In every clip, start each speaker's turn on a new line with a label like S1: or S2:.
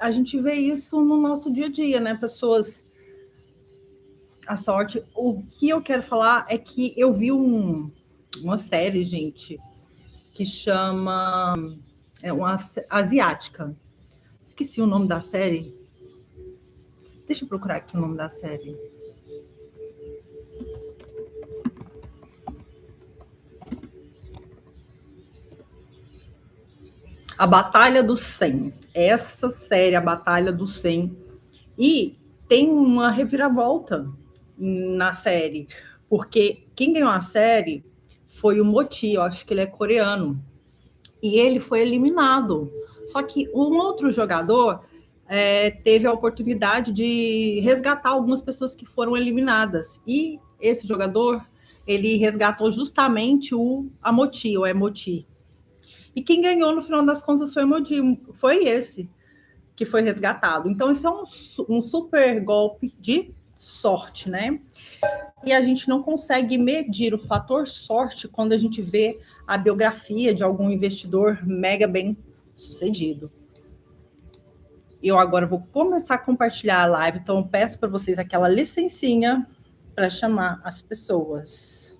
S1: a gente vê isso no nosso dia a dia, né? Pessoas, a sorte. O que eu quero falar é que eu vi uma série, gente, que chama uma asiática. Esqueci o nome da série. Deixa eu procurar aqui o nome da série. A Batalha do 100. Essa série, A Batalha do 100. E tem uma reviravolta na série, porque quem ganhou a série foi o Moti, eu acho que ele é coreano. E ele foi eliminado. Só que um outro jogador teve a oportunidade de resgatar algumas pessoas que foram eliminadas. E esse jogador, ele resgatou justamente a Moti, o Emoti. E quem ganhou, no final das contas, foi o Moti, foi esse que foi resgatado. Então, isso é um super golpe de sorte, né? E a gente não consegue medir o fator sorte quando a gente vê a biografia de algum investidor mega bem sucedido. Eu agora vou começar a compartilhar a live, então eu peço para vocês aquela licencinha para chamar as pessoas.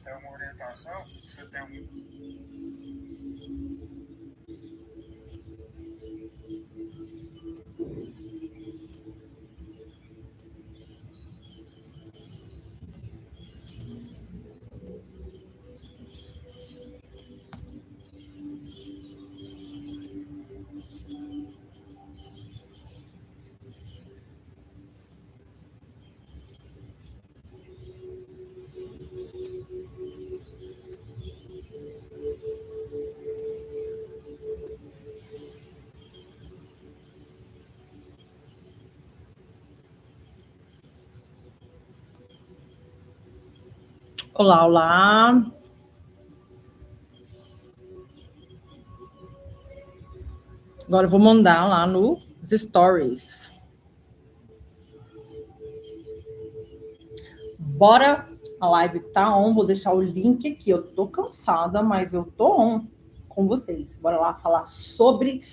S2: É uma orientação, você tem
S1: Olá, olá. Agora eu vou mandar lá nos stories. Bora, a live tá on, vou deixar o link aqui. Eu tô cansada, mas eu tô on com vocês. Bora lá falar sobre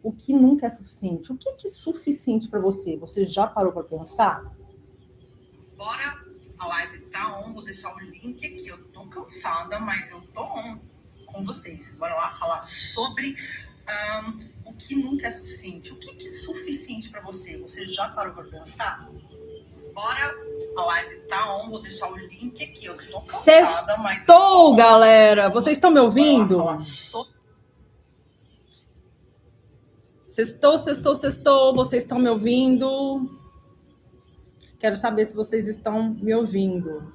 S1: o que nunca é suficiente. O que é suficiente para você? Você já parou para pensar? Bora, a live tá on, vou deixar o link aqui. Eu tô cansada, mas eu tô on com vocês. Bora lá falar sobre o que nunca é suficiente. O que é suficiente para você? Você já parou para pensar? Bora, a live tá on, vou deixar o link aqui. Eu tô cansada, mas... Sextou, galera! Vocês estão me ouvindo? Sextou, vocês estão me ouvindo? Quero saber se vocês estão me ouvindo.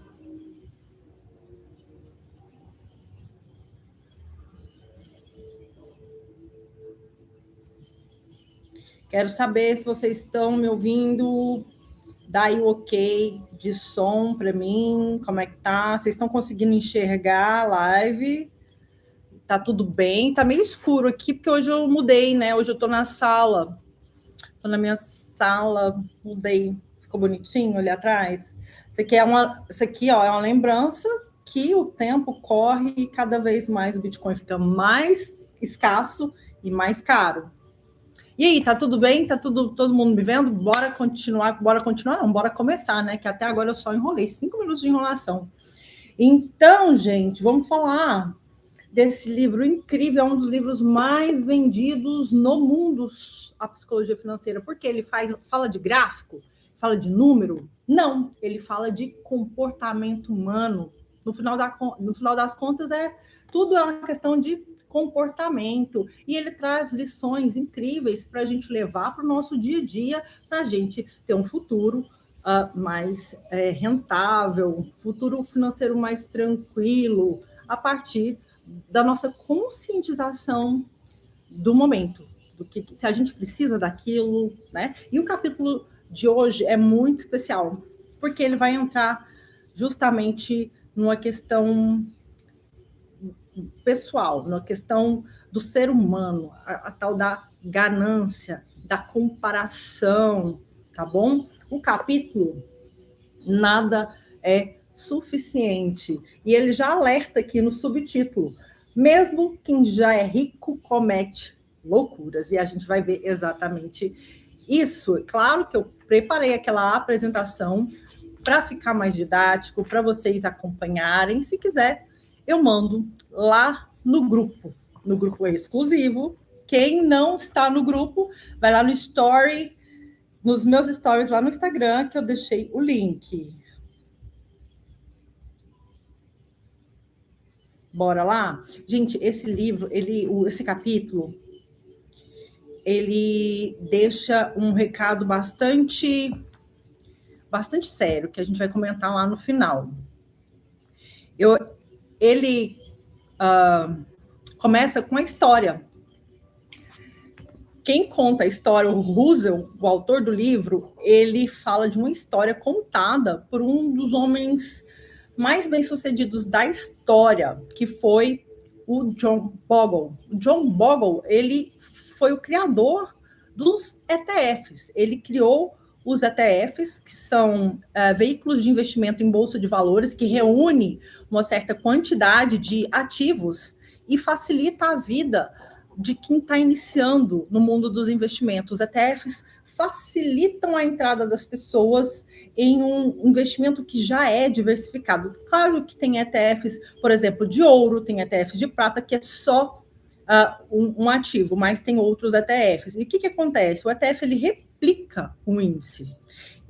S1: Quero saber se vocês estão me ouvindo. Dá aí o ok de som para mim. Como é que tá? Vocês estão conseguindo enxergar a live? Tá tudo bem? Tá meio escuro aqui, porque hoje eu mudei, né? Hoje eu tô na sala. Tô na minha sala, mudei. Ficou bonitinho ali atrás? Isso aqui, ó, é uma lembrança que o tempo corre e cada vez mais o Bitcoin fica mais escasso e mais caro. E aí, tá tudo bem? Tá todo mundo me vendo? Bora continuar não, bora começar, né? Que até agora eu só enrolei, 5 minutos de enrolação. Então, gente, vamos falar desse livro incrível, é um dos livros mais vendidos no mundo, a psicologia financeira, porque ele fala de gráfico, fala de número? Não, ele fala de comportamento humano. No final das contas, tudo é uma questão de comportamento, e ele traz lições incríveis para a gente levar para o nosso dia a dia, para a gente ter um futuro mais rentável, um futuro financeiro mais tranquilo, a partir da nossa conscientização do momento, do que se a gente precisa daquilo, né? E o capítulo de hoje é muito especial, porque ele vai entrar justamente numa questão pessoal, numa questão do ser humano, a tal da ganância, da comparação, tá bom? O capítulo Nada é Suficiente, e ele já alerta aqui no subtítulo: mesmo quem já é rico comete loucuras, e a gente vai ver exatamente isso. Claro que eu preparei aquela apresentação para ficar mais didático, para vocês acompanharem. Se quiser, eu mando lá no grupo exclusivo. Quem não está no grupo, vai lá no story, nos meus stories lá no Instagram, que eu deixei o link. Bora lá? Gente, esse livro, esse capítulo, ele deixa um recado bastante sério, que a gente vai comentar lá no final. Ele começa com a história. Quem conta a história, o Russell, o autor do livro, ele fala de uma história contada por um dos homens mais bem-sucedidos da história, que foi o John Bogle. O John Bogle, ele foi o criador dos ETFs. Ele criou os ETFs, que são veículos de investimento em bolsa de valores, que reúne uma certa quantidade de ativos e facilita a vida de quem está iniciando no mundo dos investimentos. Os ETFs facilitam a entrada das pessoas em um investimento que já é diversificado. Claro que tem ETFs, por exemplo, de ouro, tem ETFs de prata, que é só um ativo, mas tem outros ETFs. E o que acontece? O ETF ele replica o índice.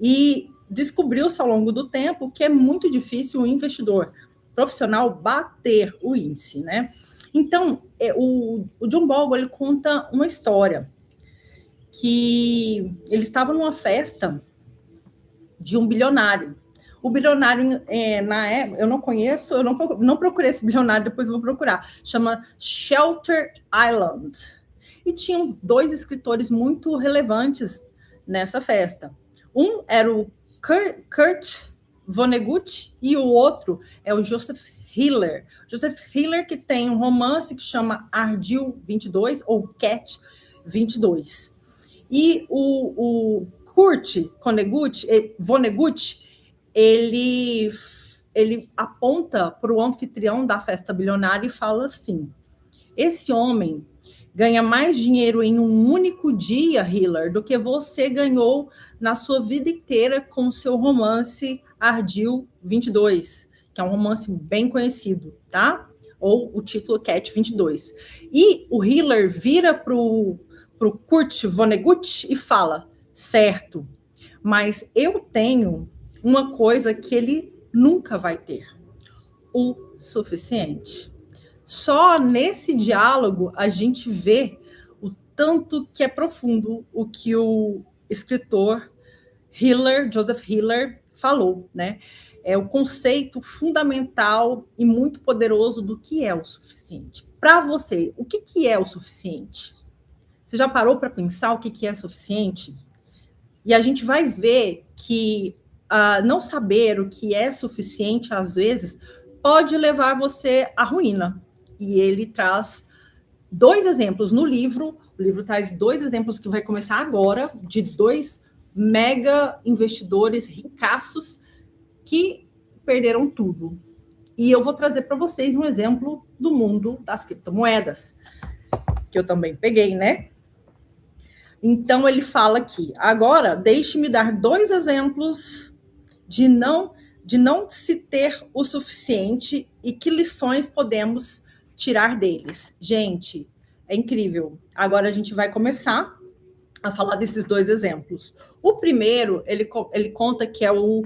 S1: E descobriu-se ao longo do tempo que é muito difícil o investidor profissional bater o índice, né? Então, o John Bogle, ele conta uma história que ele estava numa festa de um bilionário. O bilionário, na época, eu não conheço, eu não procurei esse bilionário, depois eu vou procurar. Chama Shelter Island. E tinham dois escritores muito relevantes nessa festa. Um era o Kurt Vonnegut e o outro é o Joseph Hiller. Joseph Hiller, que tem um romance que chama Ardil 22 ou Cat 22. E o Kurt Vonnegut, ele aponta para o anfitrião da festa bilionária e fala assim: esse homem ganha mais dinheiro em um único dia, Hiller, do que você ganhou na sua vida inteira com o seu romance Ardil 22, que é um romance bem conhecido, tá? Ou o título Cat 22. E o Hiller vira para o Kurt Vonnegut e fala: certo, mas eu tenho uma coisa que ele nunca vai ter: o suficiente. Só nesse diálogo a gente vê o tanto que é profundo o que o escritor Hiller, Joseph Hiller, falou, né? É o conceito fundamental e muito poderoso do que é o suficiente. Para você, o que é o suficiente? Você já parou para pensar o que é suficiente? E a gente vai ver que não saber o que é suficiente, às vezes, pode levar você à ruína. E ele traz 2 exemplos no livro. O livro traz 2 exemplos que vai começar agora, de 2 mega investidores ricaços que perderam tudo. E eu vou trazer para vocês um exemplo do mundo das criptomoedas, que eu também peguei, né? Então, ele fala aqui: agora, deixe-me dar 2 exemplos de não se ter o suficiente e que lições podemos tirar deles. Gente, é incrível. Agora a gente vai começar a falar desses dois exemplos. O primeiro, ele conta que é o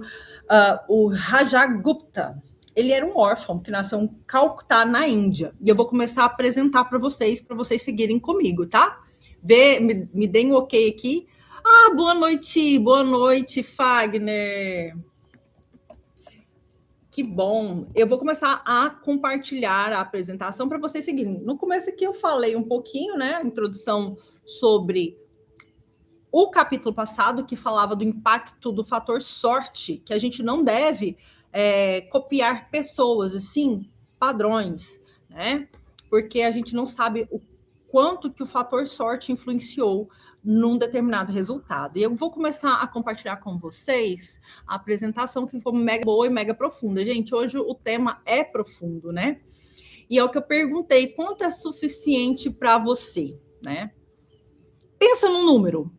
S1: Raja Gupta. Ele era um órfão que nasceu em Calcutá, na Índia. E eu vou começar a apresentar para vocês seguirem comigo, tá? Me deem um ok aqui. Ah, boa noite, Fagner. Que bom. Eu vou começar a compartilhar a apresentação para vocês seguirem. No começo aqui eu falei um pouquinho, né, a introdução sobre o capítulo passado, que falava do impacto do fator sorte, que a gente não deve copiar pessoas, e sim padrões, né? Porque a gente não sabe o quanto que o fator sorte influenciou num determinado resultado. E eu vou começar a compartilhar com vocês a apresentação, que foi mega boa e mega profunda. Gente, hoje o tema é profundo, né? E é o que eu perguntei, quanto é suficiente para você, né? Pensa num número.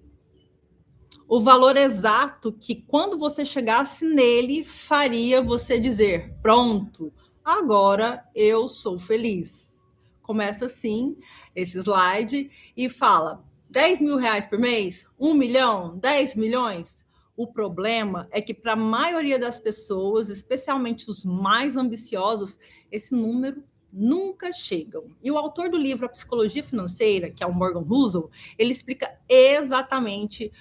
S1: O valor exato que, quando você chegasse nele, faria você dizer: pronto, agora eu sou feliz. Começa assim, esse slide, e fala: 10 mil reais por mês? 1 milhão? 10 milhões? O problema é que, para a maioria das pessoas, especialmente os mais ambiciosos, esse número nunca chegam. E o autor do livro A Psicologia Financeira, que é o Morgan Housel, ele explica exatamente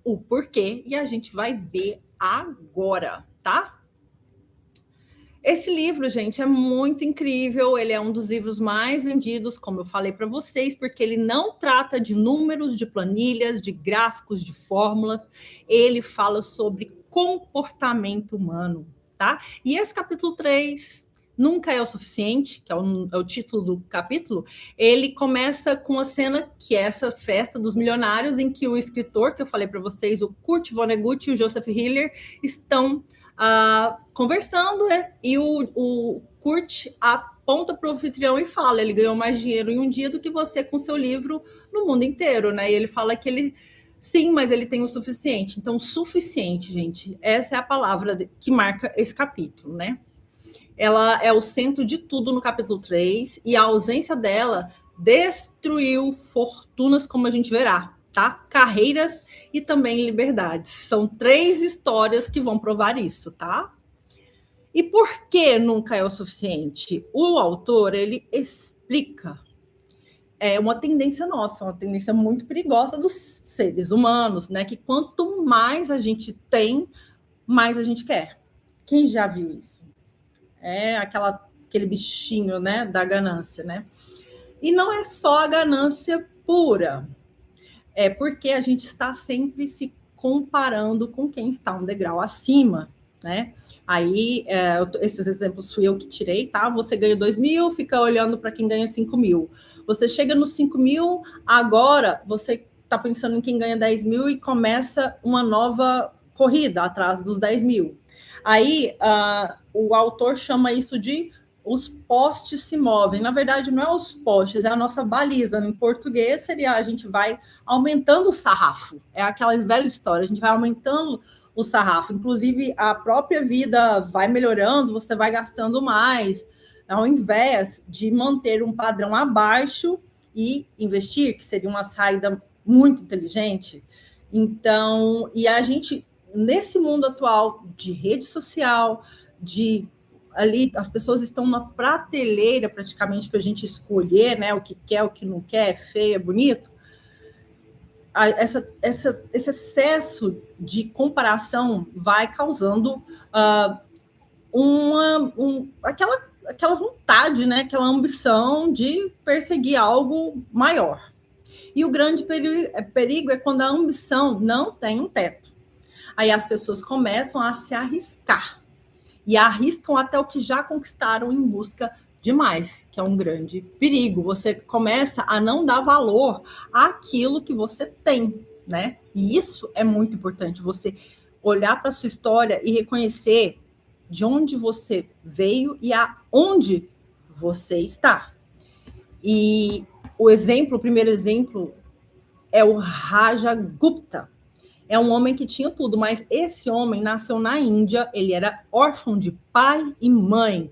S1: o porquê, e a gente vai ver agora, tá? Esse livro, gente, é muito incrível. Ele é um dos livros mais vendidos, como eu falei para vocês, porque ele não trata de números, de planilhas, de gráficos, de fórmulas. Ele fala sobre comportamento humano, tá? E esse capítulo 3, Nunca é o Suficiente, que é o título do capítulo, ele começa com a cena que é essa festa dos milionários, em que o escritor, que eu falei para vocês, o Kurt Vonnegut e o Joseph Hiller, estão conversando, e o Kurt aponta para o anfitrião e fala: ele ganhou mais dinheiro em um dia do que você com seu livro no mundo inteiro, né? E ele fala que ele, sim, mas ele tem o suficiente. Então, suficiente, gente, essa é a palavra que marca esse capítulo, né? Ela é o centro de tudo no capítulo 3, e a ausência dela destruiu fortunas, como a gente verá, tá? Carreiras e também liberdades. São 3 histórias que vão provar isso, tá? E por que nunca é o suficiente? O autor, ele explica uma tendência nossa, uma tendência muito perigosa dos seres humanos, né? Que quanto mais a gente tem, mais a gente quer. Quem já viu isso? É aquele bichinho, né, da ganância, né? E não é só a ganância pura, é porque a gente está sempre se comparando com quem está um degrau acima, né? Aí, esses exemplos fui eu que tirei, tá? Você ganha 2 mil, fica olhando para quem ganha 5 mil. Você chega nos 5 mil, agora você está pensando em quem ganha 10 mil e começa uma nova corrida atrás dos 10 mil. Aí, o autor chama isso de os postes se movem. Na verdade, não é os postes, é a nossa baliza. Em português, seria a gente vai aumentando o sarrafo. É aquela velha história, a gente vai aumentando o sarrafo. Inclusive, a própria vida vai melhorando, você vai gastando mais, ao invés de manter um padrão abaixo e investir, que seria uma saída muito inteligente. Então, e a gente, nesse mundo atual de rede social, ali as pessoas estão na prateleira praticamente para a gente escolher, né, o que quer, o que não quer, é feio, é bonito. Esse excesso de comparação vai causando aquela vontade, né, aquela ambição de perseguir algo maior. E o grande perigo é quando a ambição não tem um teto. Aí as pessoas começam a se arriscar. E arriscam até o que já conquistaram em busca de mais, que é um grande perigo. Você começa a não dar valor àquilo que você tem, né? E isso é muito importante, você olhar para a sua história e reconhecer de onde você veio e aonde você está. E o primeiro exemplo é o Raja Gupta. É um homem que tinha tudo, mas esse homem nasceu na Índia, ele era órfão de pai e mãe.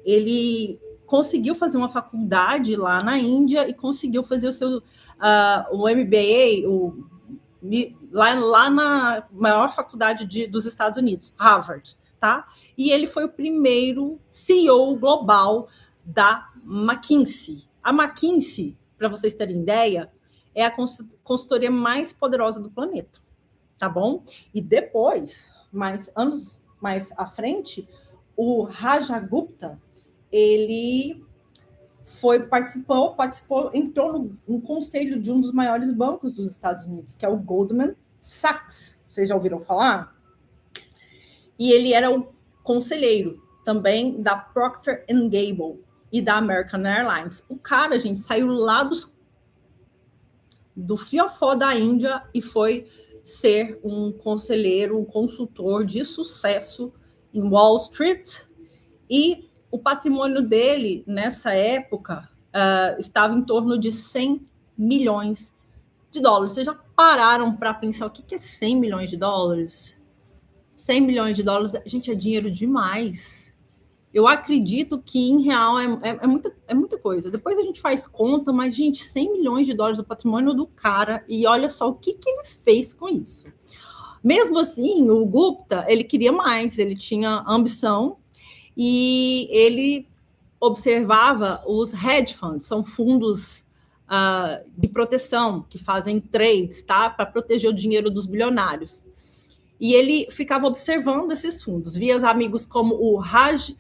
S1: Ele conseguiu fazer uma faculdade lá na Índia e conseguiu fazer o MBA, lá na maior faculdade dos Estados Unidos, Harvard, tá? E ele foi o primeiro CEO global da McKinsey. A McKinsey, para vocês terem ideia, é a consultoria mais poderosa do planeta, tá bom? E depois, anos mais à frente, o Raja Gupta, ele participou, entrou no conselho de um dos maiores bancos dos Estados Unidos, que é o Goldman Sachs. Vocês já ouviram falar? E ele era o conselheiro também da Procter & Gamble e da American Airlines. O cara, gente, saiu lá do fiofó da Índia e foi ser um conselheiro, um consultor de sucesso em Wall Street. E o patrimônio dele, nessa época, estava em torno de 100 milhões de dólares. Vocês já pararam para pensar o que é 100 milhões de dólares? 100 milhões de dólares, gente, é dinheiro demais. Eu acredito que, em real, é muita coisa. Depois a gente faz conta, mas, gente, 100 milhões de dólares é o patrimônio do cara, e olha só o que ele fez com isso. Mesmo assim, o Gupta, ele queria mais, ele tinha ambição, e ele observava os hedge funds, são fundos de proteção, que fazem trades, tá? Para proteger o dinheiro dos bilionários. E ele ficava observando esses fundos, via os amigos como o Raj,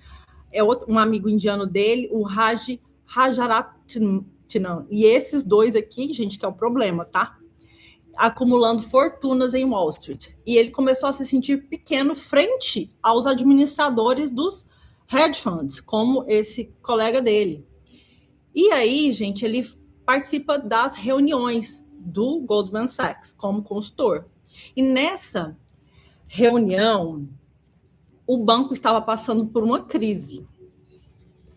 S1: um amigo indiano dele, o Raj Rajaratnam. E esses dois aqui, gente, que é o problema, tá? Acumulando fortunas em Wall Street. E ele começou a se sentir pequeno frente aos administradores dos hedge funds, como esse colega dele. E aí, gente, ele participa das reuniões do Goldman Sachs como consultor. E nessa reunião, o banco estava passando por uma crise,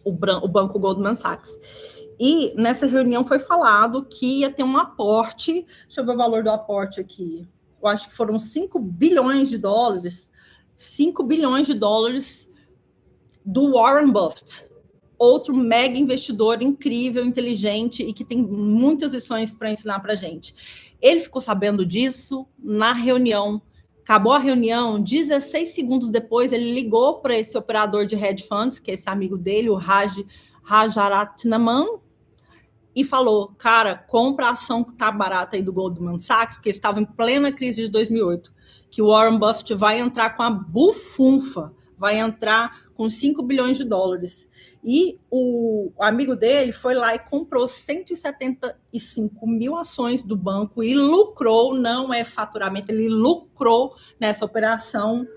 S1: o banco Goldman Sachs. E nessa reunião foi falado que ia ter um aporte, deixa eu ver o valor do aporte aqui, eu acho que foram 5 bilhões de dólares, 5 bilhões de dólares do Warren Buffett, outro mega investidor incrível, inteligente e que tem muitas lições para ensinar para a gente. Ele ficou sabendo disso na reunião. Acabou a reunião, 16 segundos depois, ele ligou para esse operador de hedge funds, que é esse amigo dele, o Rajaratnam, e falou, cara, compra a ação que está barata aí do Goldman Sachs, porque estava em plena crise de 2008, que o Warren Buffett vai entrar com a bufunfa, vai entrar com 5 bilhões de dólares. E o amigo dele foi lá e comprou 175 mil ações do banco e lucrou, não é faturamento, ele lucrou nessa operação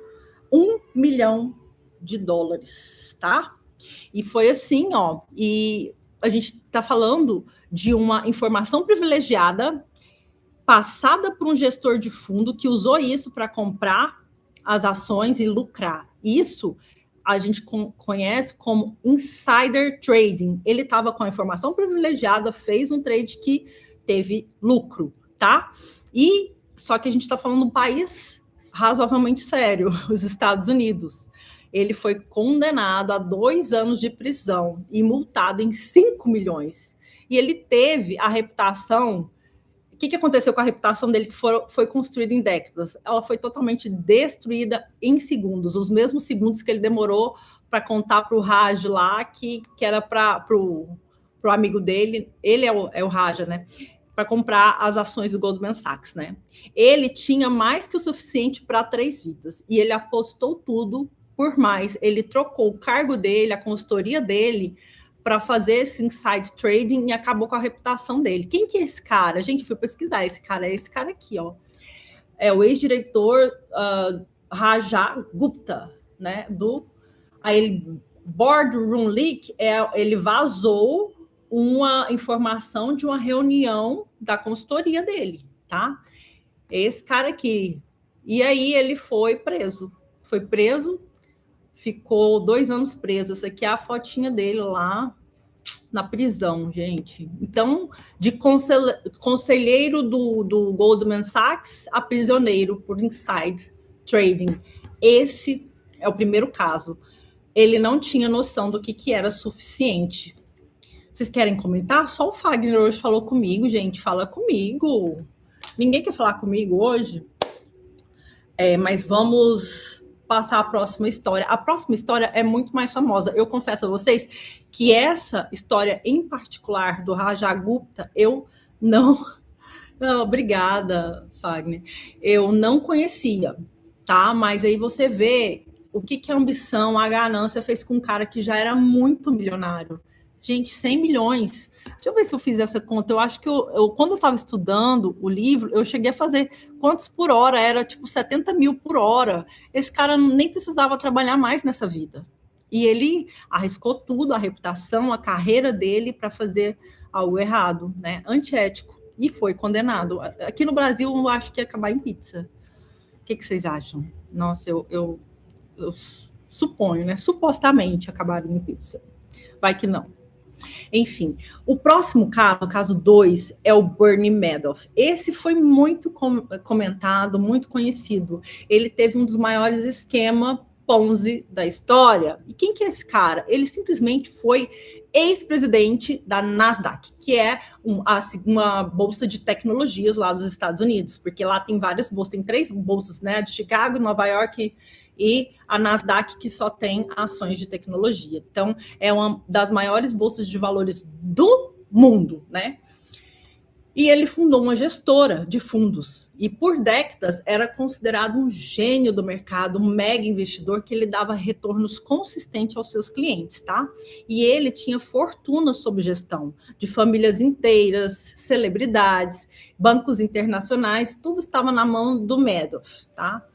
S1: 1 milhão de dólares, tá? E foi assim, ó, e a gente está falando de uma informação privilegiada passada por um gestor de fundo que usou isso para comprar as ações e lucrar. Isso a gente conhece como insider trading. Ele estava com a informação privilegiada, fez um trade que teve lucro, tá? E só que a gente está falando de um país razoavelmente sério, os Estados Unidos. Ele foi condenado a 2 anos de prisão e multado em 5 milhões. E ele teve a reputação... O que aconteceu com a reputação dele que foi construída em décadas? Ela foi totalmente destruída em segundos, os mesmos segundos que ele demorou para contar para o Raj lá, que era para o amigo dele, ele é o Raja, né? Para comprar as ações do Goldman Sachs, né? Ele tinha mais que o suficiente para 3 vidas, e ele apostou tudo por mais. Ele trocou o cargo dele, a consultoria dele, para fazer esse inside trading e acabou com a reputação dele. Quem que é esse cara? Gente, eu fui pesquisar. Esse cara é esse cara aqui, ó. É o ex-diretor Raja Gupta, né? Aí, Boardroom Leak, ele vazou uma informação de uma reunião da consultoria dele, tá? Esse cara aqui. E aí ele foi preso. Foi preso, ficou 2 anos preso. Essa aqui é a fotinha dele lá na prisão, gente. Então, de conselheiro do Goldman Sachs a prisioneiro por inside trading. Esse é o primeiro caso. ele não tinha noção do que era suficiente. Vocês querem comentar? Só o Fagner hoje falou comigo, gente. Fala comigo. Ninguém quer falar comigo hoje? Mas vamos passar a próxima história. A próxima história é muito mais famosa. Eu confesso a vocês que essa história em particular do Rajagupta, eu não... Não, obrigada, Fagner. Eu não conhecia, tá? Mas aí você vê o que a ambição, a ganância fez com um cara que já era muito milionário. Gente, 100 milhões. Deixa eu ver se eu fiz essa conta. Eu acho que quando eu estava estudando o livro, eu cheguei a fazer quantos por hora? Era tipo 70 mil por hora. Esse cara nem precisava trabalhar mais nessa vida. E ele arriscou tudo, a reputação, a carreira dele para fazer algo errado, né? Antiético. E foi condenado. Aqui no Brasil, eu acho que ia acabar em pizza. O que vocês acham? Nossa, eu suponho, né? Supostamente acabaria em pizza. Vai que não. Enfim, o próximo caso, o caso 2, é o Bernie Madoff. Esse foi muito comentado, muito conhecido. Ele teve um dos maiores esquemas Ponzi da história. E quem que é esse cara? Ele simplesmente foi ex-presidente da Nasdaq, que é uma bolsa de tecnologias lá dos Estados Unidos, porque lá tem várias bolsas, tem 3 bolsas, né? De Chicago, Nova York e a Nasdaq, que só tem ações de tecnologia. Então, é uma das maiores bolsas de valores do mundo, né? E ele fundou uma gestora de fundos. E por décadas era considerado um gênio do mercado, um mega investidor que ele dava retornos consistentes aos seus clientes, tá? E ele tinha fortuna sob gestão de famílias inteiras, celebridades, bancos internacionais, tudo estava na mão do Madoff, tá?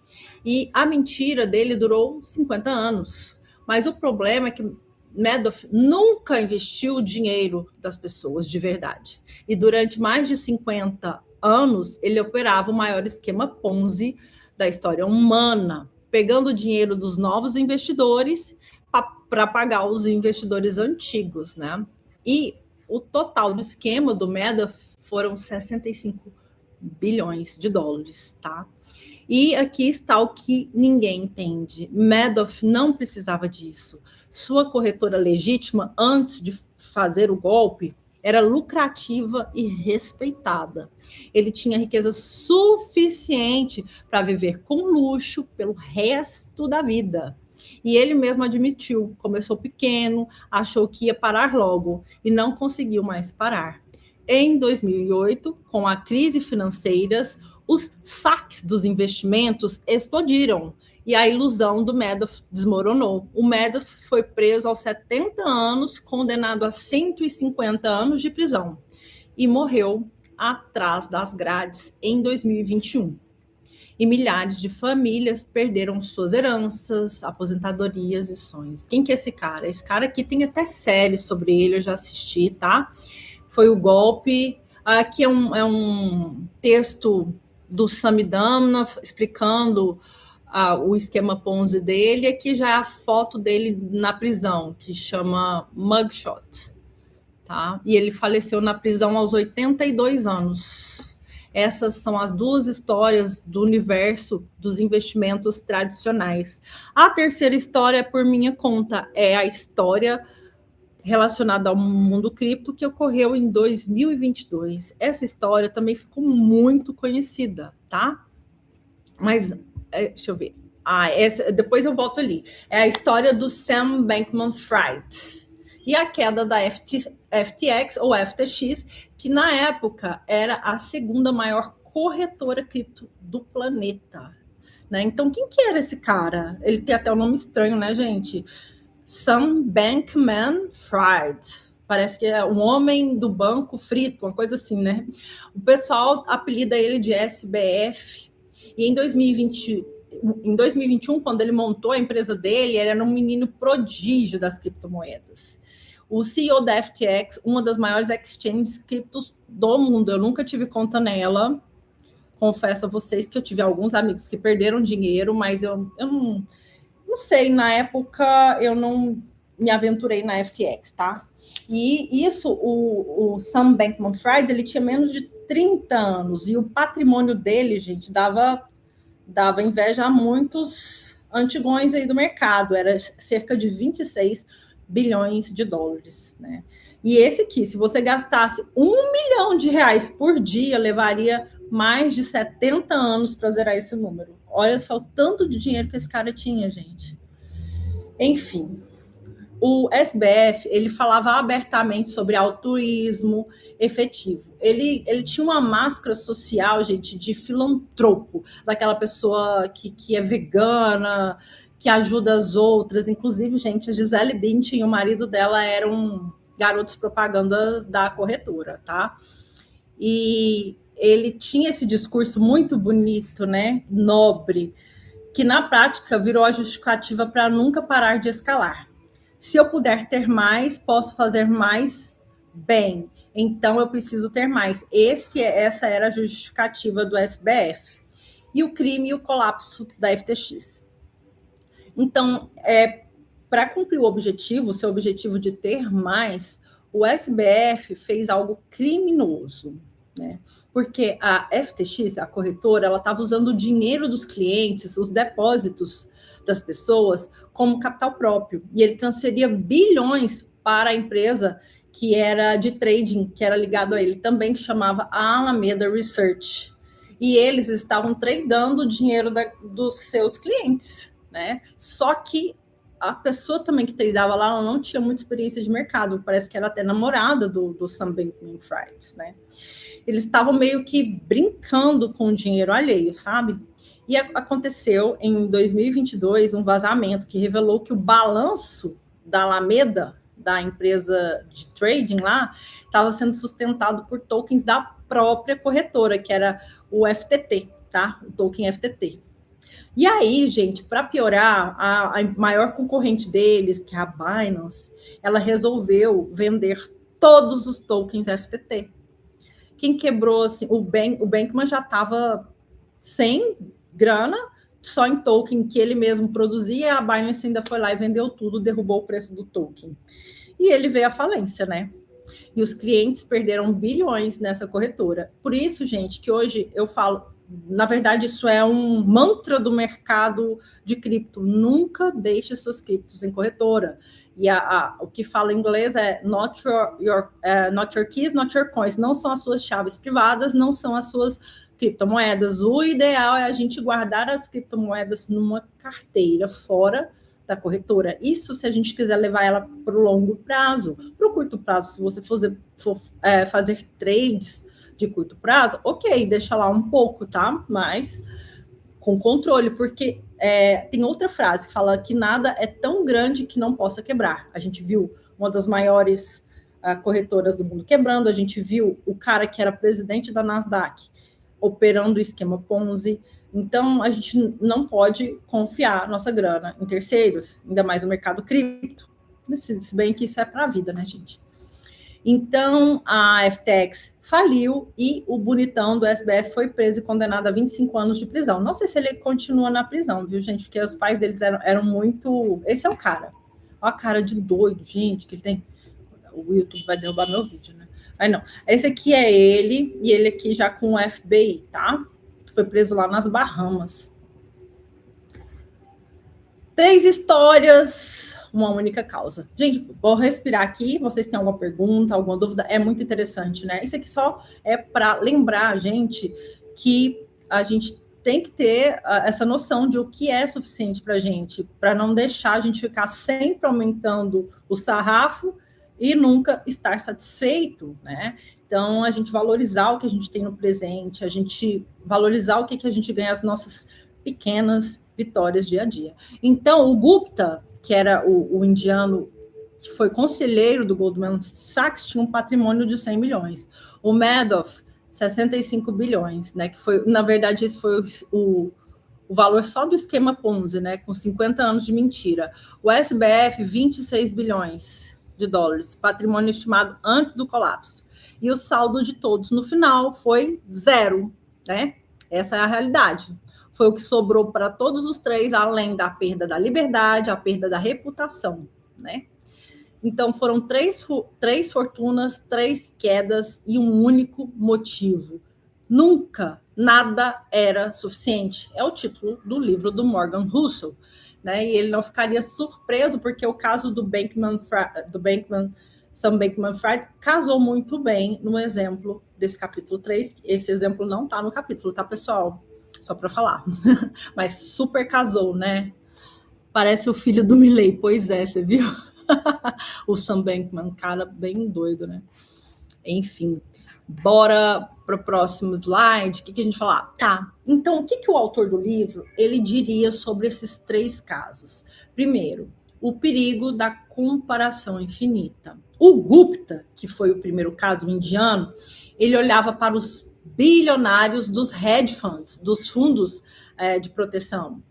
S1: E a mentira dele durou 50 anos. Mas o problema é que Madoff nunca investiu o dinheiro das pessoas de verdade. E durante mais de 50 anos, ele operava o maior esquema Ponzi da história humana, pegando o dinheiro dos novos investidores para pagar os investidores antigos, né? E o total do esquema do Madoff foram 65 bilhões de dólares, tá? E aqui está o que ninguém entende. Madoff não precisava disso. Sua corretora legítima, antes de fazer o golpe, era lucrativa e respeitada. Ele tinha riqueza suficiente para viver com luxo pelo resto da vida. E ele mesmo admitiu, começou pequeno, achou que ia parar logo e não conseguiu mais parar. Em 2008, com a crise financeira, os saques dos investimentos explodiram e a ilusão do Madoff desmoronou. O Madoff foi preso aos 70 anos, condenado a 150 anos de prisão e morreu atrás das grades em 2021. E milhares de famílias perderam suas heranças, aposentadorias e sonhos. Quem que é esse cara? Esse cara aqui tem até série sobre ele, eu já assisti, tá? Foi o golpe. Aqui é um texto do Samidana explicando o esquema Ponzi dele. Aqui já é a foto dele na prisão, que chama Mugshot. Tá? E ele faleceu na prisão aos 82 anos. Essas são as 2 histórias do universo dos investimentos tradicionais. A terceira história, por minha conta, é a história relacionada ao mundo cripto que ocorreu em 2022. Essa história também ficou muito conhecida, tá? Mas, deixa eu ver. Depois eu volto ali. É a história do Sam Bankman-Fried e a queda da FTX ou FTX, que na época era a segunda maior corretora cripto do planeta. Né? Então, quem que era esse cara? Ele tem até um nome estranho, né, gente? Sam Bankman-Fried. Parece que é um homem do banco frito, uma coisa assim, né? O pessoal apelida ele de SBF. E em 2021, quando ele montou a empresa dele, ele era um menino prodígio das criptomoedas. O CEO da FTX, uma das maiores exchanges criptos do mundo. Eu nunca tive conta nela. Confesso a vocês que eu tive alguns amigos que perderam dinheiro, mas eu não sei, na época eu não me aventurei na FTX, tá? E isso, o Sam Bankman-Fried, ele tinha menos de 30 anos, e o patrimônio dele, gente, dava inveja a muitos antigões aí do mercado, era cerca de 26 bilhões de dólares, né? E esse aqui, se você gastasse R$ 1 milhão por dia, levaria mais de 70 anos para zerar esse número. Olha só o tanto de dinheiro que esse cara tinha, gente. Enfim, o SBF, ele falava abertamente sobre altruísmo efetivo. Ele tinha uma máscara social, gente, de filantropo, daquela pessoa que é vegana, que ajuda as outras. Inclusive, gente, a Gisele Bündchen e o marido dela eram garotos propagandas da corretora, tá? E ele tinha esse discurso muito bonito, né? Nobre, que na prática virou a justificativa para nunca parar de escalar. Se eu puder ter mais, posso fazer mais bem. Então eu preciso ter mais. Essa era a justificativa do SBF. E o crime e o colapso da FTX. Então, para cumprir o seu objetivo de ter mais, o SBF fez algo criminoso, né? Porque a FTX, a corretora, ela estava usando o dinheiro dos clientes, os depósitos das pessoas, como capital próprio. E ele transferia bilhões para a empresa que era de trading, que era ligado a ele também, que chamava Alameda Research. E eles estavam tradando o dinheiro dos seus clientes, né? Só que a pessoa também que tradava lá, ela não tinha muita experiência de mercado, parece que era até namorada do Sam Bankman-Fried, né? Eles estavam meio que brincando com o dinheiro alheio, sabe? E aconteceu em 2022 um vazamento que revelou que o balanço da Alameda, da empresa de trading lá, estava sendo sustentado por tokens da própria corretora, que era o FTT, tá? O token FTT. E aí, gente, para piorar, a maior concorrente deles, que é a Binance, ela resolveu vender todos os tokens FTT. Quem quebrou, assim, o Bankman já estava sem grana, só em token que ele mesmo produzia, a Binance ainda foi lá e vendeu tudo, derrubou o preço do token. E ele veio à falência, né? E os clientes perderam bilhões nessa corretora. Por isso, gente, que hoje eu falo, na verdade, isso é um mantra do mercado de cripto. Nunca deixe suas criptos em corretora. E o que fala em inglês é not your keys, not your coins. Não são as suas chaves privadas, não são as suas criptomoedas. O ideal é a gente guardar as criptomoedas numa carteira fora da corretora. Isso se a gente quiser levar ela para o longo prazo. Para o curto prazo, se você for fazer trades de curto prazo, ok, deixa lá um pouco, tá? Mas com controle, porque tem outra frase que fala que nada é tão grande que não possa quebrar. A gente viu uma das maiores corretoras do mundo quebrando, a gente viu o cara que era presidente da Nasdaq operando o esquema Ponzi. Então, a gente não pode confiar nossa grana em terceiros, ainda mais no mercado cripto, se bem que isso é para a vida, né, gente? Então, a FTX faliu e o bonitão do SBF foi preso e condenado a 25 anos de prisão. Não sei se ele continua na prisão, viu, gente? Porque os pais deles eram muito... Esse é o cara. Olha a cara de doido, gente, que ele tem... O YouTube vai derrubar meu vídeo, né? Mas não. Esse aqui é ele, e ele aqui já com o FBI, tá? Foi preso lá nas Bahamas. 3 histórias, uma única causa. Gente, vou respirar aqui. Vocês têm alguma pergunta, alguma dúvida? É muito interessante, né? Isso aqui só é para lembrar a gente que a gente tem que ter essa noção de o que é suficiente para a gente, para não deixar a gente ficar sempre aumentando o sarrafo e nunca estar satisfeito, né? Então, a gente valorizar o que a gente tem no presente, a gente valorizar o que a gente ganha, as nossas pequenas vitórias dia a dia. Então, o Gupta, que era o indiano que foi conselheiro do Goldman Sachs, tinha um patrimônio de 100 milhões. O Madoff, 65 bilhões, né? Que foi, na verdade, esse foi o valor só do esquema Ponzi, né? Com 50 anos de mentira. O SBF, 26 bilhões de dólares, patrimônio estimado antes do colapso. E o saldo de todos no final foi 0, né? Essa é a realidade. Foi o que sobrou para todos os 3, além da perda da liberdade, a perda da reputação, né? Então, foram 3 fortunas, 3 quedas e um único motivo. Nunca nada era suficiente. É o título do livro do Morgan Housel, né? E ele não ficaria surpreso, porque o caso do Sam Bankman-Fried casou muito bem no exemplo desse capítulo 3. Esse exemplo não está no capítulo, tá, pessoal? Só para falar. Mas super casou, né? Parece o filho do Milley. Pois é, você viu? O Sam Bankman, cara bem doido, né? Enfim, bora para o próximo slide. O que a gente fala? Tá, então o que o autor do livro ele diria sobre esses 3 casos? Primeiro, o perigo da comparação infinita. O Gupta, que foi o primeiro caso indiano, ele olhava para os bilionários dos hedge funds, dos fundos de proteção,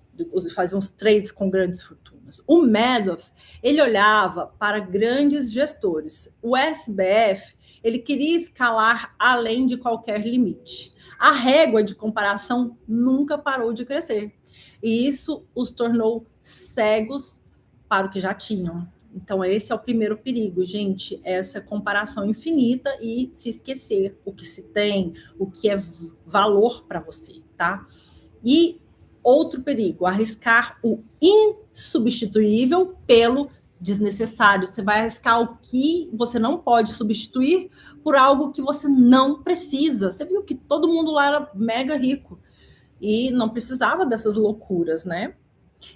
S1: fazia uns trades com grandes fortunas. O Madoff, ele olhava para grandes gestores. O SBF, ele queria escalar além de qualquer limite. A régua de comparação nunca parou de crescer. E isso os tornou cegos para o que já tinham. Então, esse é o primeiro perigo, gente, essa comparação infinita e se esquecer o que se tem, o que é valor para você, tá? E outro perigo, arriscar o insubstituível pelo desnecessário. Você vai arriscar o que você não pode substituir por algo que você não precisa. Você viu que todo mundo lá era mega rico e não precisava dessas loucuras, né?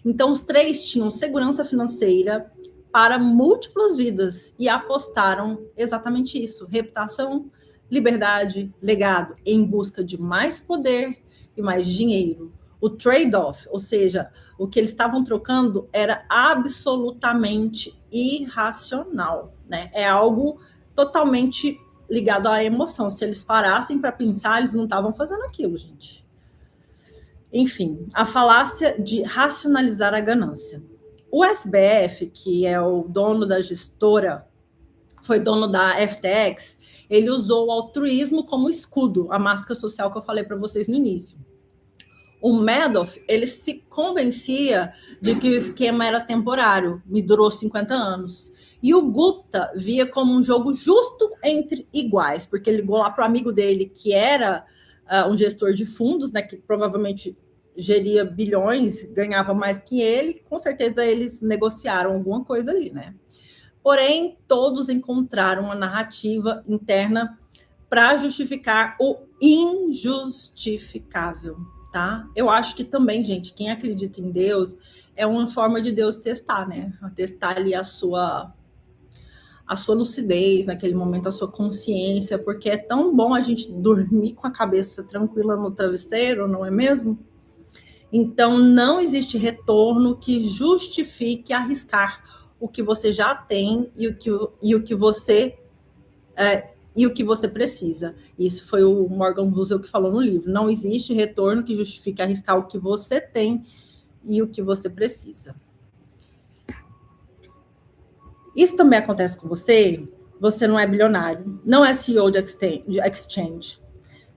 S1: Então, os 3 tinham segurança financeira para múltiplas vidas e apostaram exatamente isso: reputação, liberdade, legado, em busca de mais poder e mais dinheiro. O trade-off, ou seja, o que eles estavam trocando era absolutamente irracional, né? É algo totalmente ligado à emoção. Se eles parassem para pensar, eles não estavam fazendo aquilo, gente. Enfim, a falácia de racionalizar a ganância. O SBF, que é o dono da gestora, foi dono da FTX, ele usou o altruísmo como escudo, a máscara social que eu falei para vocês no início. O Madoff, ele se convencia de que o esquema era temporário, me durou 50 anos. E o Gupta via como um jogo justo entre iguais, porque ele ligou lá para o amigo dele, que era um gestor de fundos, né, que provavelmente geria bilhões, ganhava mais que ele, com certeza eles negociaram alguma coisa ali, né? Porém, todos encontraram uma narrativa interna para justificar o injustificável. Tá? Eu acho que também, gente, quem acredita em Deus é uma forma de Deus testar, né? Testar ali a sua lucidez naquele momento, a sua consciência, porque é tão bom a gente dormir com a cabeça tranquila no travesseiro, não é mesmo? Então, não existe retorno que justifique arriscar o que você já tem e o que você precisa. Isso foi o Morgan Housel que falou no livro. Não existe retorno que justifique arriscar o que você tem e o que você precisa. Isso também acontece com você? Você não é bilionário, não é CEO de exchange,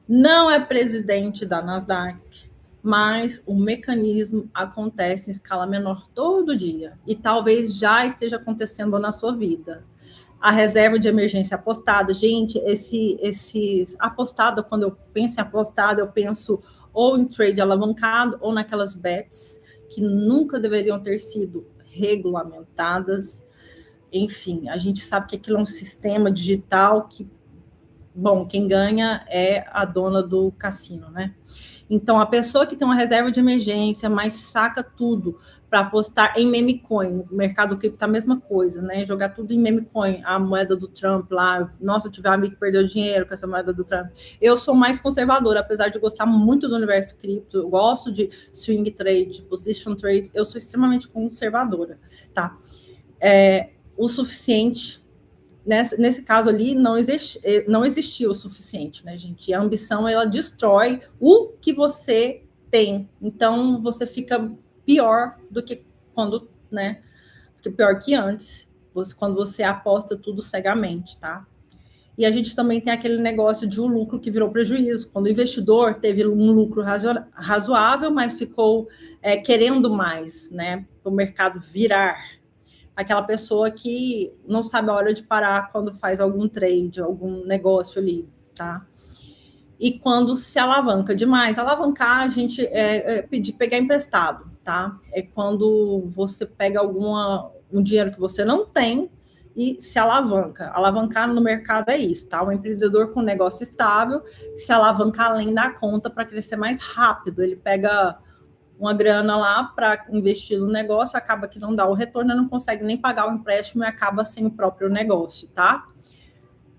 S1: não é presidente da Nasdaq, mas o mecanismo acontece em escala menor todo dia e talvez já esteja acontecendo na sua vida. A reserva de emergência apostada, gente, esse apostado, quando eu penso em apostado, eu penso ou em trade alavancado ou naquelas bets que nunca deveriam ter sido regulamentadas. Enfim, a gente sabe que aquilo é um sistema digital que, bom, quem ganha é a dona do cassino, né? Então, a pessoa que tem uma reserva de emergência, mas saca tudo para apostar em meme coin, o mercado cripto tá a mesma coisa, né? Jogar tudo em meme coin, a moeda do Trump lá. Nossa, eu tive um amigo que perdeu dinheiro com essa moeda do Trump. Eu sou mais conservadora, apesar de gostar muito do universo cripto, eu gosto de swing trade, position trade, eu sou extremamente conservadora, tá? O suficiente. Nesse caso ali, não existia o suficiente, né, gente? E a ambição, ela destrói o que você tem. Então, você fica pior do que quando, né? Pior que antes, quando você aposta tudo cegamente, tá? E a gente também tem aquele negócio de um lucro que virou prejuízo. Quando o investidor teve um lucro razoável, mas ficou querendo mais, né? Para o mercado virar. Aquela pessoa que não sabe a hora de parar quando faz algum trade, algum negócio ali, tá? e quando se alavanca demais. Alavancar, a gente pegar emprestado, tá? É quando você pega um dinheiro que você não tem e se alavanca. Alavancar no mercado é isso, tá? Um empreendedor com negócio estável se alavanca além da conta para crescer mais rápido. Ele pega uma grana lá para investir no negócio, acaba que não dá o retorno, não consegue nem pagar o empréstimo e acaba sem o próprio negócio, tá?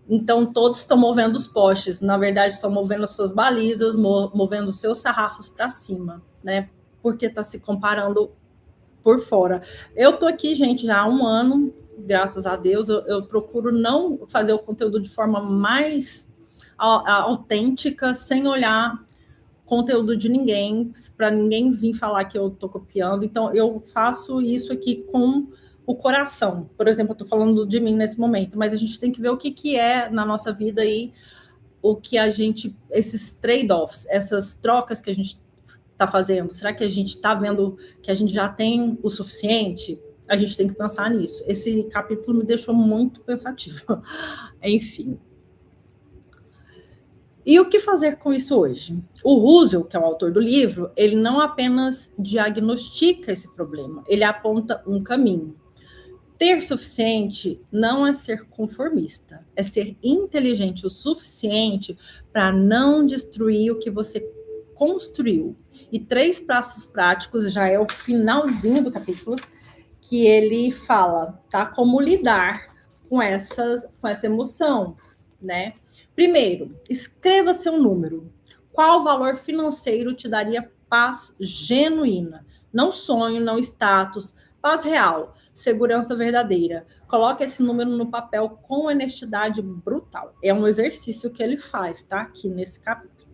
S1: Então, todos estão movendo os postes, na verdade, estão movendo as suas balizas, movendo os seus sarrafos para cima, né? Porque está se comparando por fora. Eu estou aqui, gente, já há um ano, graças a Deus, eu procuro não fazer o conteúdo de forma mais autêntica, sem olhar conteúdo de ninguém, para ninguém vir falar que eu estou copiando. Então, eu faço isso aqui com o coração. Por exemplo, eu estou falando de mim nesse momento, mas a gente tem que ver o que é na nossa vida aí, o que a gente, esses trade-offs, essas trocas que a gente está fazendo. Será que a gente está vendo que a gente já tem o suficiente? A gente tem que pensar nisso. Esse capítulo me deixou muito pensativa. Enfim. E o que fazer com isso hoje? O Russell, que é o autor do livro, ele não apenas diagnostica esse problema, ele aponta um caminho. Ter suficiente não é ser conformista, é ser inteligente o suficiente para não destruir o que você construiu. E 3 passos práticos, já é o finalzinho do capítulo, que ele fala, tá? Como lidar com essa emoção, né? Primeiro, escreva seu número. Qual valor financeiro te daria paz genuína? Não sonho, não status, paz real, segurança verdadeira. Coloque esse número no papel com honestidade brutal. É um exercício que ele faz, tá? Aqui nesse capítulo.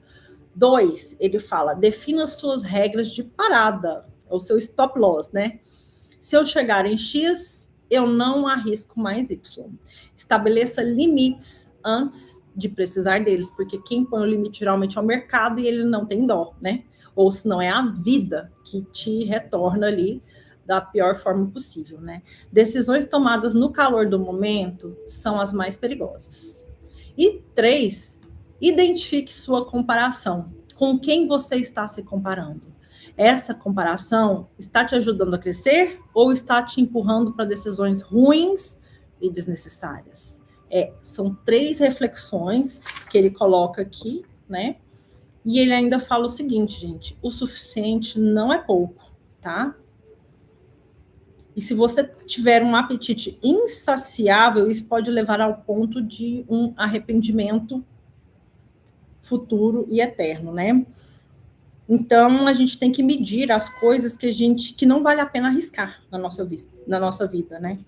S1: 2, ele fala, defina suas regras de parada, o seu stop loss, né? Se eu chegar em X, eu não arrisco mais Y. Estabeleça limites antes de precisar deles, porque quem põe o limite geralmente é o mercado e ele não tem dó, né? Ou se não é a vida que te retorna ali da pior forma possível, né? Decisões tomadas no calor do momento são as mais perigosas. E 3, identifique sua comparação. Com quem você está se comparando? Essa comparação está te ajudando a crescer ou está te empurrando para decisões ruins e desnecessárias? São 3 reflexões que ele coloca aqui, né? E ele ainda fala o seguinte, gente, o suficiente não é pouco, tá? E se você tiver um apetite insaciável, isso pode levar ao ponto de um arrependimento futuro e eterno, né? Então, a gente tem que medir as coisas que não vale a pena arriscar na nossa vida, né?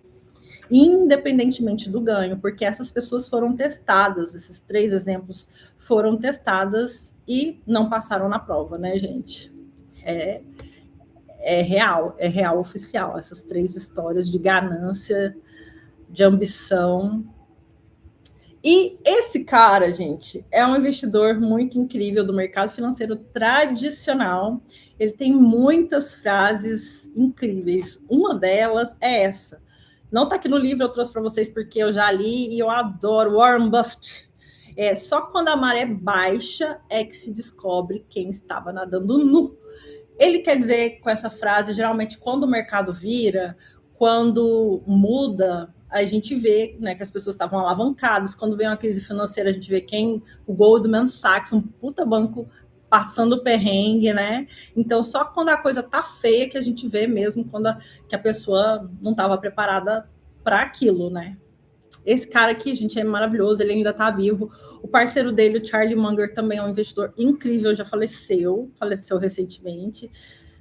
S1: Independentemente do ganho, porque essas pessoas foram testadas, esses 3 exemplos foram testadas e não passaram na prova, né, gente? É real oficial, essas 3 histórias de ganância, de ambição. E esse cara, gente, é um investidor muito incrível do mercado financeiro tradicional. Ele tem muitas frases incríveis. Uma delas é essa. Não está aqui no livro, eu trouxe para vocês porque eu já li e eu adoro Warren Buffett. Só quando a maré baixa é que se descobre quem estava nadando nu. Ele quer dizer com essa frase, geralmente, quando o mercado vira, quando muda, a gente vê, né, que as pessoas estavam alavancadas. Quando vem uma crise financeira, a gente vê o Goldman Sachs, um puta banco passando perrengue, né? Então, só quando a coisa tá feia que a gente vê mesmo que a pessoa não estava preparada para aquilo, né? Esse cara aqui, gente, é maravilhoso, ele ainda tá vivo. O parceiro dele, o Charlie Munger, também é um investidor incrível, já faleceu recentemente.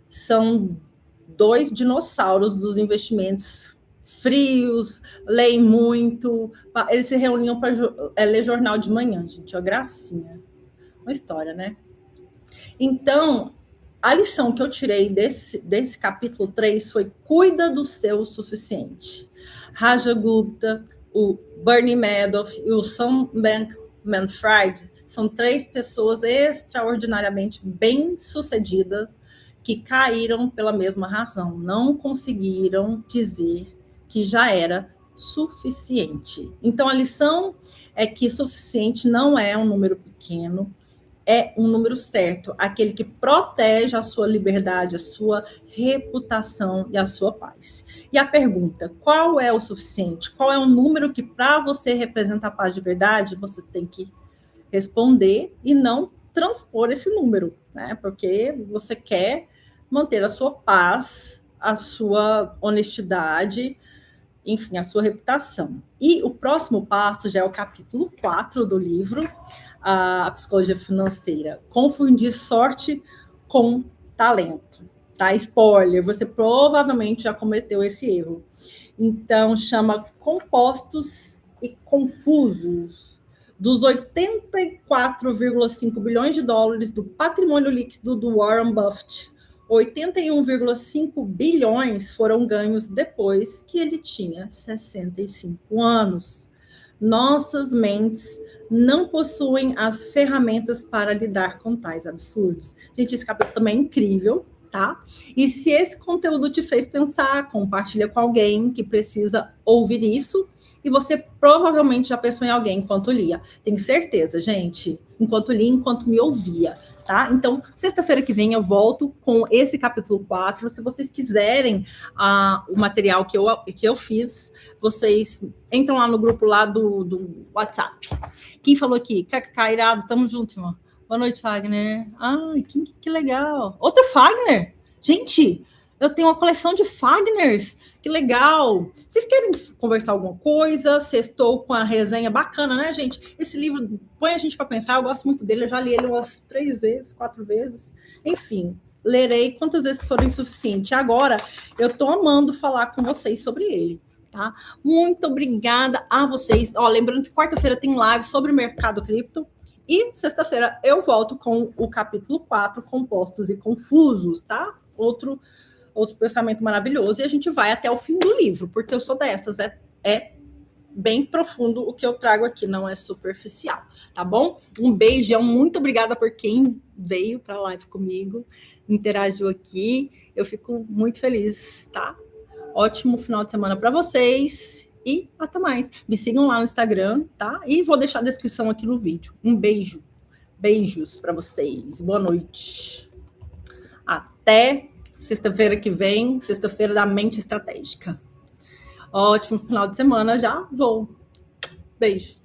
S1: São 2 dinossauros dos investimentos frios, leem muito. Eles se reuniam para ler jornal de manhã, gente, ó, gracinha. Uma história, né? Então, a lição que eu tirei desse capítulo 3 foi: cuida do seu suficiente. Raja Gupta, o Bernie Madoff e o Sam Bankman-Fried são 3 pessoas extraordinariamente bem-sucedidas que caíram pela mesma razão. Não conseguiram dizer que já era suficiente. Então, a lição é que suficiente não é um número pequeno. é um número certo, aquele que protege a sua liberdade, a sua reputação e a sua paz. E a pergunta, qual é o suficiente? Qual é o número que, para você representar a paz de verdade, você tem que responder e não transpor esse número, né? Porque você quer manter a sua paz, a sua honestidade, enfim, a sua reputação. E o próximo passo já é o capítulo 4 do livro, a psicologia financeira, confundir sorte com talento. Tá? Spoiler, você provavelmente já cometeu esse erro. Então, chama compostos e confusos. Dos 84,5 bilhões de dólares do patrimônio líquido do Warren Buffett, 81,5 bilhões foram ganhos depois que ele tinha 65 anos. Nossas mentes não possuem as ferramentas para lidar com tais absurdos. Gente, esse capítulo também é incrível, tá? E se esse conteúdo te fez pensar, compartilha com alguém que precisa ouvir isso. E você provavelmente já pensou em alguém enquanto lia. Tenho certeza, gente. Enquanto lia, enquanto me ouvia. Tá? Então, sexta-feira que vem eu volto com esse capítulo 4. Se vocês quiserem o material que eu fiz, vocês entram lá no grupo lá do WhatsApp. Quem falou aqui? KKK, irado, tamo junto, irmão. Boa noite, Fagner. Ai, que legal. Outro Fagner? Gente, eu tenho uma coleção de Fagners. Que legal. Vocês querem conversar alguma coisa? Sextou com a resenha bacana, né, gente? Esse livro põe a gente para pensar. Eu gosto muito dele. Eu já li ele umas 3 vezes, 4 vezes. Enfim, lerei quantas vezes forem suficiente. Agora, eu estou amando falar com vocês sobre ele. Tá? Muito obrigada a vocês. Ó, lembrando que quarta-feira tem live sobre o mercado cripto. E sexta-feira eu volto com o capítulo 4, Compostos e Confusos, tá? Outro pensamento maravilhoso, e a gente vai até o fim do livro, porque eu sou dessas, é bem profundo o que eu trago aqui, não é superficial, tá bom? Um beijão, muito obrigada por quem veio para a live comigo, interagiu aqui, eu fico muito feliz, tá? Ótimo final de semana para vocês e até mais. Me sigam lá no Instagram, tá? E vou deixar a descrição aqui no vídeo. Um beijo, beijos para vocês, boa noite. Até sexta-feira que vem, sexta-feira da mente estratégica. Ótimo final de semana, já vou. Beijo.